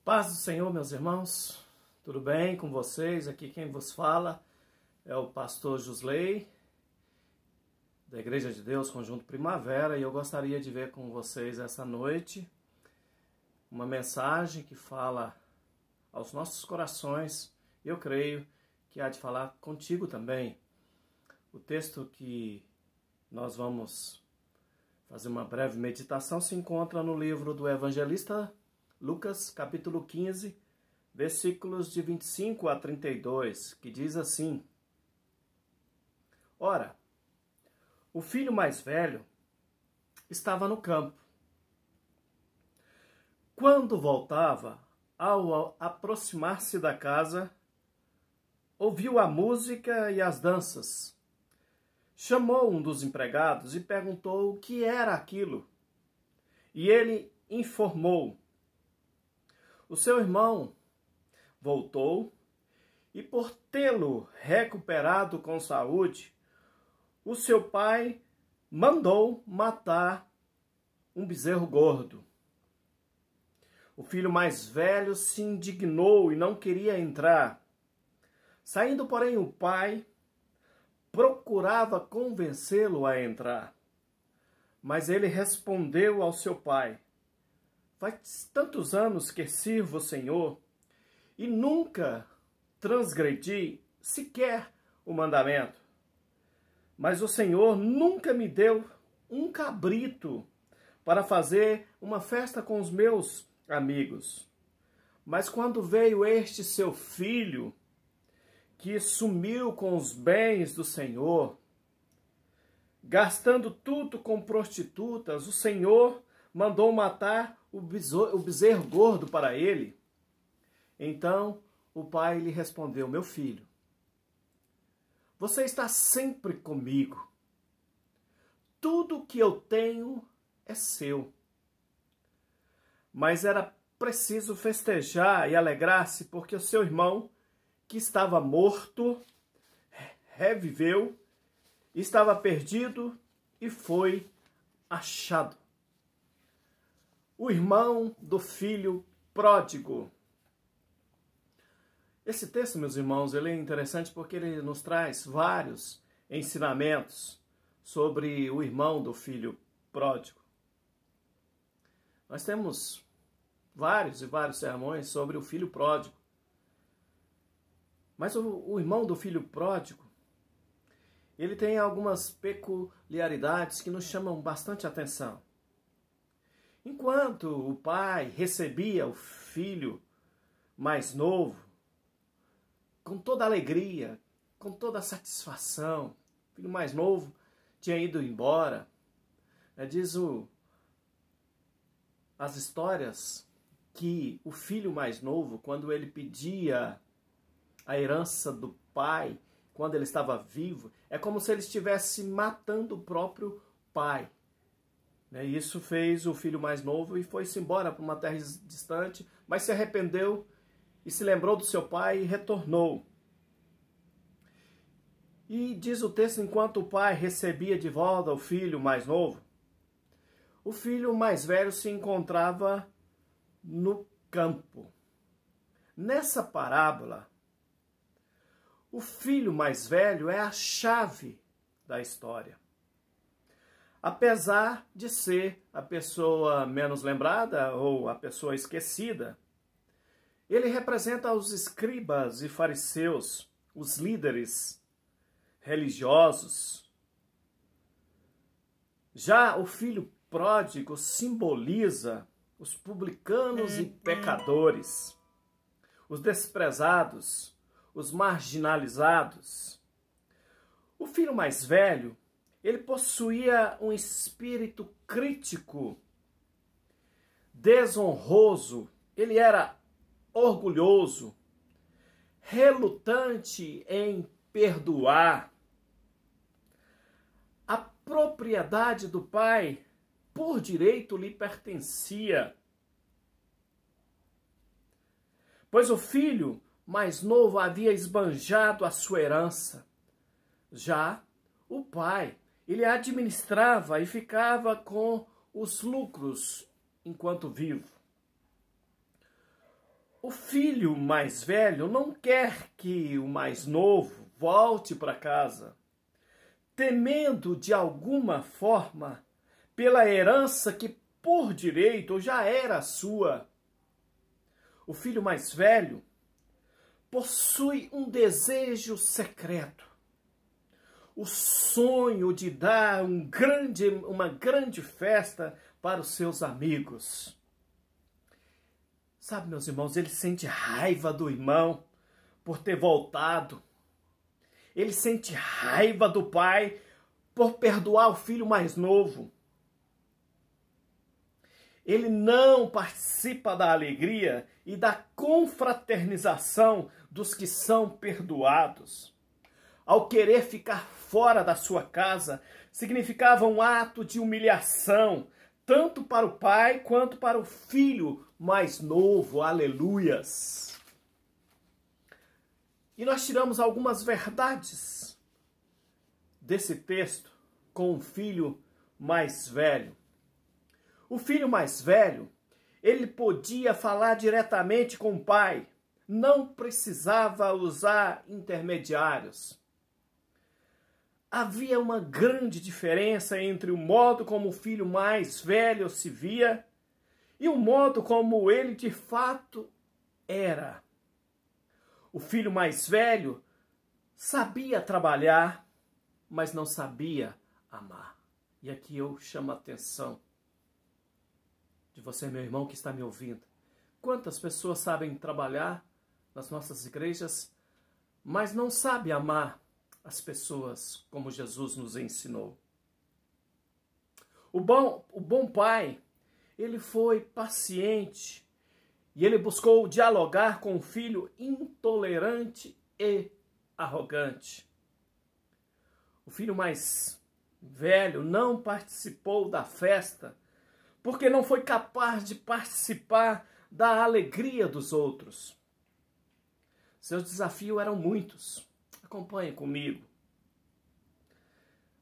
Paz do Senhor, meus irmãos, tudo bem com vocês? Aqui quem vos fala é o pastor Josley, da Igreja de Deus Conjunto Primavera, e eu gostaria de ver com vocês essa noite uma mensagem que fala aos nossos corações, e eu creio que há de falar contigo também. O texto que nós vamos fazer uma breve meditação se encontra no livro do evangelista Lucas, capítulo 15, versículos de 25 a 32, que diz assim: Ora, o filho mais velho estava no campo. Quando voltava, ao aproximar-se da casa, ouviu a música e as danças. Chamou um dos empregados e perguntou o que era aquilo. E ele informou. O seu irmão voltou e, por tê-lo recuperado com saúde, o seu pai mandou matar um bezerro gordo. O filho mais velho se indignou e não queria entrar. Saindo, porém, o pai procurava convencê-lo a entrar. Mas ele respondeu ao seu pai: Faz tantos anos que sirvo o Senhor e nunca transgredi sequer o mandamento. Mas o Senhor nunca me deu um cabrito para fazer uma festa com os meus amigos. Mas quando veio este seu filho, que sumiu com os bens do Senhor, gastando tudo com prostitutas, o Senhor mandou matar o bezerro gordo para ele. Então o pai lhe respondeu: Meu filho, você está sempre comigo. Tudo que eu tenho é seu. Mas era preciso festejar e alegrar-se, porque o seu irmão, que estava morto, reviveu, estava perdido e foi achado. O irmão do filho pródigo. Esse texto, meus irmãos, ele é interessante porque ele nos traz vários ensinamentos sobre o irmão do filho pródigo. Nós temos vários e vários sermões sobre o filho pródigo. Mas o irmão do filho pródigo, ele tem algumas peculiaridades que nos chamam bastante atenção. Enquanto o pai recebia o filho mais novo com toda alegria, com toda satisfação, o filho mais novo tinha ido embora. Diz as histórias que o filho mais novo, quando ele pedia a herança do pai, quando ele estava vivo, é como se ele estivesse matando o próprio pai. Isso fez o filho mais novo e foi-se embora para uma terra distante, mas se arrependeu e se lembrou do seu pai e retornou. E diz o texto, enquanto o pai recebia de volta o filho mais novo, o filho mais velho se encontrava no campo. Nessa parábola, o filho mais velho é a chave da história. Apesar de ser a pessoa menos lembrada ou a pessoa esquecida, ele representa os escribas e fariseus, os líderes religiosos. Já o filho pródigo simboliza os publicanos e pecadores, os desprezados, os marginalizados. O filho mais velho, ele possuía um espírito crítico, desonroso, ele era orgulhoso, relutante em perdoar. A propriedade do pai, por direito, lhe pertencia, pois o filho mais novo havia esbanjado a sua herança. Já o pai, ele administrava e ficava com os lucros enquanto vivo. O filho mais velho não quer que o mais novo volte para casa, temendo de alguma forma pela herança que por direito já era sua. O filho mais velho possui um desejo secreto, o sonho de dar uma grande festa para os seus amigos. Sabe, meus irmãos, ele sente raiva do irmão por ter voltado. Ele sente raiva do pai por perdoar o filho mais novo. Ele não participa da alegria e da confraternização dos que são perdoados. Ao querer ficar fora da sua casa, significava um ato de humilhação, tanto para o pai quanto para o filho mais novo. Aleluias! E nós tiramos algumas verdades desse texto com o filho mais velho. O filho mais velho, ele podia falar diretamente com o pai, não precisava usar intermediários. Havia uma grande diferença entre o modo como o filho mais velho se via e o modo como ele de fato era. O filho mais velho sabia trabalhar, mas não sabia amar. E aqui eu chamo a atenção de você, meu irmão, que está me ouvindo. Quantas pessoas sabem trabalhar nas nossas igrejas, mas não sabem amar as pessoas como Jesus nos ensinou? O bom pai, ele foi paciente e ele buscou dialogar com o filho intolerante e arrogante. O filho mais velho não participou da festa porque não foi capaz de participar da alegria dos outros. Seus desafios eram muitos. Acompanhe comigo.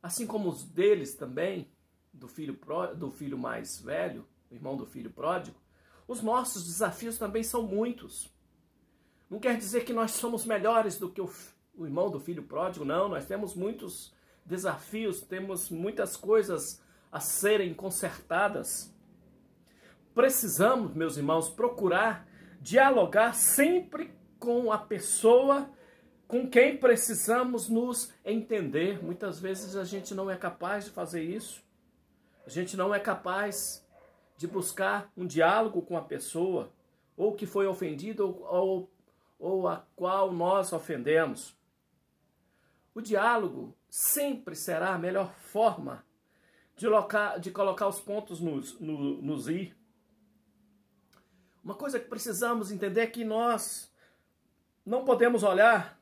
Assim como os deles também, do filho mais velho, o irmão do filho pródigo, os nossos desafios também são muitos. Não quer dizer que nós somos melhores do que o irmão do filho pródigo, não. Nós temos muitos desafios, temos muitas coisas a serem consertadas. Precisamos, meus irmãos, procurar dialogar sempre com a pessoa com quem precisamos nos entender. Muitas vezes a gente não é capaz de fazer isso. A gente não é capaz de buscar um diálogo com a pessoa, ou que foi ofendido, ou a qual nós ofendemos. O diálogo sempre será a melhor forma de colocar os pontos nos i. Uma coisa que precisamos entender é que nós não podemos olhar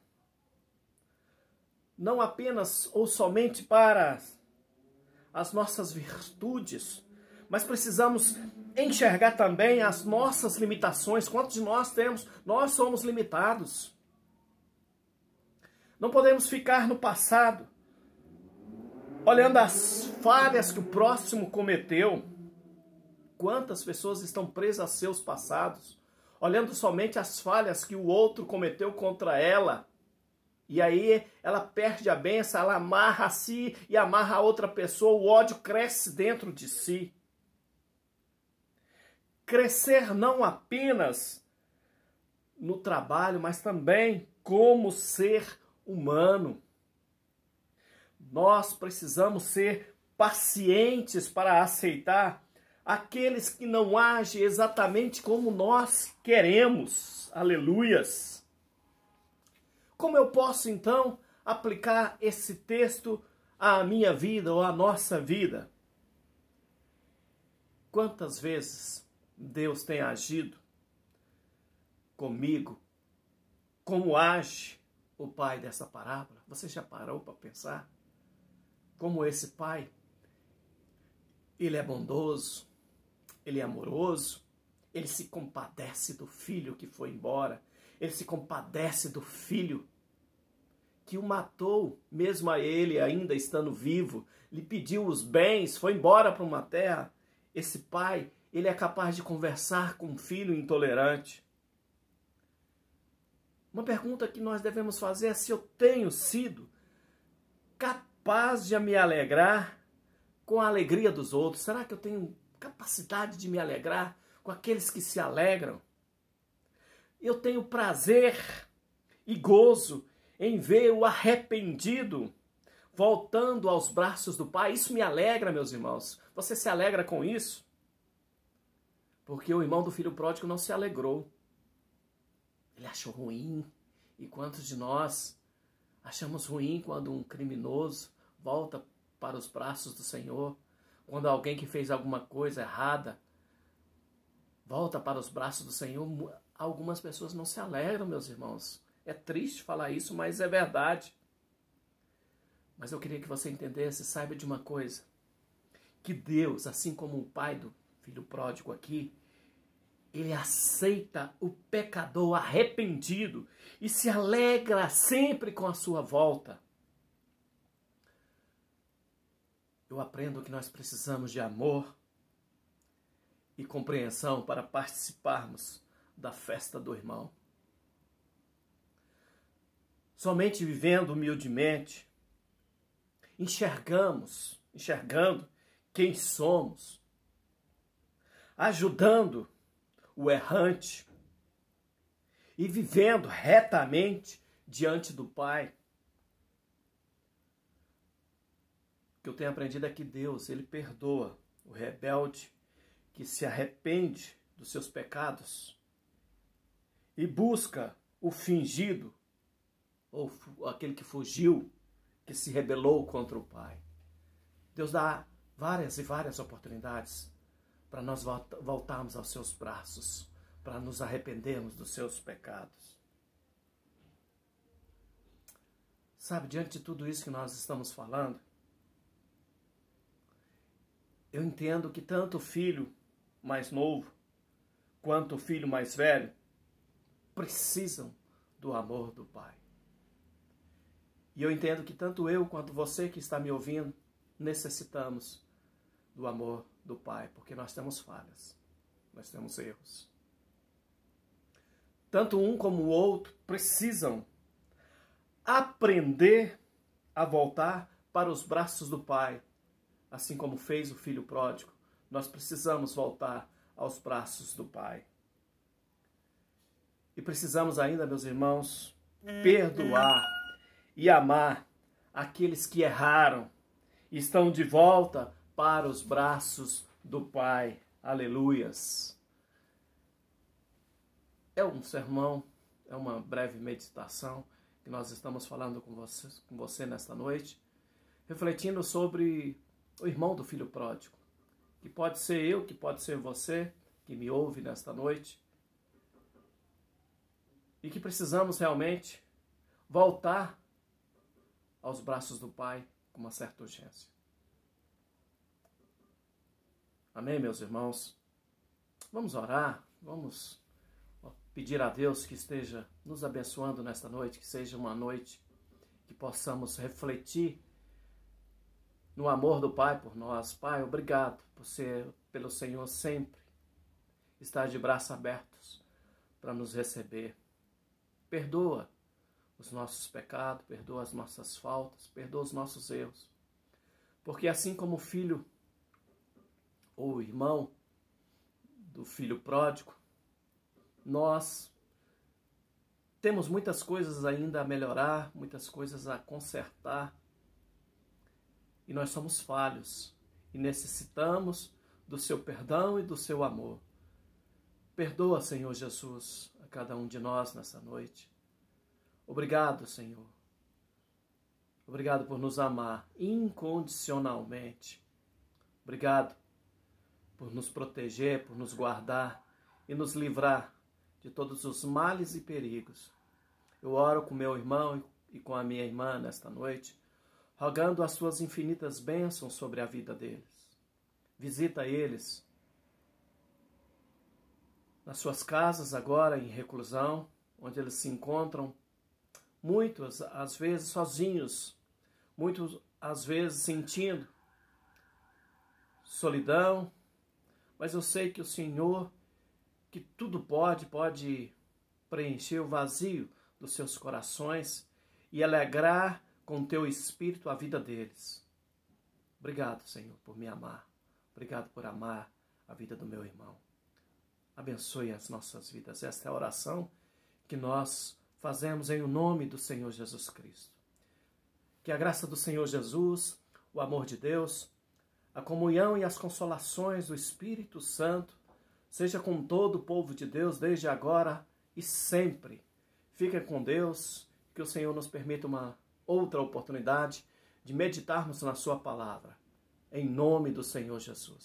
não apenas ou somente para as nossas virtudes, mas precisamos enxergar também as nossas limitações. Quantos de nós temos? Nós somos limitados. Não podemos ficar no passado, olhando as falhas que o próximo cometeu. Quantas pessoas estão presas a seus passados, olhando somente as falhas que o outro cometeu contra ela. E aí ela perde a bênção, ela amarra a si e amarra a outra pessoa, o ódio cresce dentro de si. Crescer não apenas no trabalho, mas também como ser humano. Nós precisamos ser pacientes para aceitar aqueles que não agem exatamente como nós queremos. Aleluias! Como eu posso, então, aplicar esse texto à minha vida ou à nossa vida? Quantas vezes Deus tem agido comigo como age o pai dessa parábola? Você já parou para pensar? Como esse pai, ele é bondoso, ele é amoroso, ele se compadece do filho que foi embora, ele se compadece do filho que o matou, mesmo a ele ainda estando vivo, lhe pediu os bens, foi embora para uma terra. Esse pai, ele é capaz de conversar com um filho intolerante. Uma pergunta que nós devemos fazer é se eu tenho sido capaz de me alegrar com a alegria dos outros. Será que eu tenho capacidade de me alegrar com aqueles que se alegram? Eu tenho prazer e gozo em ver o arrependido voltando aos braços do Pai. Isso me alegra, meus irmãos. Você se alegra com isso? Porque o irmão do filho pródigo não se alegrou. Ele achou ruim. E quantos de nós achamos ruim quando um criminoso volta para os braços do Senhor? Quando alguém que fez alguma coisa errada volta para os braços do Senhor? Algumas pessoas não se alegram, meus irmãos. É triste falar isso, mas é verdade. Mas eu queria que você entendesse, saiba de uma coisa. Que Deus, assim como o pai do filho pródigo aqui, ele aceita o pecador arrependido e se alegra sempre com a sua volta. Eu aprendo que nós precisamos de amor e compreensão para participarmos da festa do irmão. Somente vivendo humildemente, enxergando quem somos, ajudando o errante e vivendo retamente diante do Pai. O que eu tenho aprendido é que Deus, Ele perdoa o rebelde que se arrepende dos seus pecados e busca o fingido, ou aquele que fugiu, que se rebelou contra o Pai. Deus dá várias e várias oportunidades para nós voltarmos aos seus braços, para nos arrependermos dos seus pecados. Sabe, diante de tudo isso que nós estamos falando, eu entendo que tanto o filho mais novo quanto o filho mais velho precisam do amor do Pai. E eu entendo que tanto eu quanto você que está me ouvindo necessitamos do amor do Pai, porque nós temos falhas, nós temos erros. Tanto um como o outro precisam aprender a voltar para os braços do Pai, assim como fez o filho pródigo. Nós precisamos voltar aos braços do Pai. E precisamos ainda, meus irmãos, perdoar e amar aqueles que erraram e estão de volta para os braços do Pai. Aleluias! É um sermão, é uma breve meditação que nós estamos falando com você nesta noite, refletindo sobre o irmão do filho pródigo, que pode ser eu, que pode ser você, que me ouve nesta noite, e que precisamos realmente voltar aos braços do Pai com uma certa urgência. Amém, meus irmãos? Vamos orar, vamos pedir a Deus que esteja nos abençoando nesta noite, que seja uma noite que possamos refletir no amor do Pai por nós. Pai, obrigado pelo Senhor sempre estar de braços abertos para nos receber. Perdoa os nossos pecados, perdoa as nossas faltas, perdoa os nossos erros. Porque assim como o filho ou o irmão do filho pródigo, nós temos muitas coisas ainda a melhorar, muitas coisas a consertar. E nós somos falhos e necessitamos do seu perdão e do seu amor. Perdoa, Senhor Jesus, a cada um de nós nessa noite. Obrigado, Senhor. Obrigado por nos amar incondicionalmente. Obrigado por nos proteger, por nos guardar e nos livrar de todos os males e perigos. Eu oro com meu irmão e com a minha irmã nesta noite, rogando as suas infinitas bênçãos sobre a vida deles. Visita eles nas suas casas agora em reclusão, onde eles se encontram muitas às vezes sozinhos, muitas às vezes sentindo solidão, mas eu sei que o Senhor, que tudo pode preencher o vazio dos seus corações e alegrar com teu espírito a vida deles. Obrigado, Senhor, por me amar. Obrigado por amar a vida do meu irmão. Abençoe as nossas vidas. Esta é a oração que nós fazemos em nome do Senhor Jesus Cristo. Que a graça do Senhor Jesus, o amor de Deus, a comunhão e as consolações do Espírito Santo seja com todo o povo de Deus, desde agora e sempre. Fiquem com Deus, que o Senhor nos permita uma outra oportunidade de meditarmos na sua palavra. Em nome do Senhor Jesus.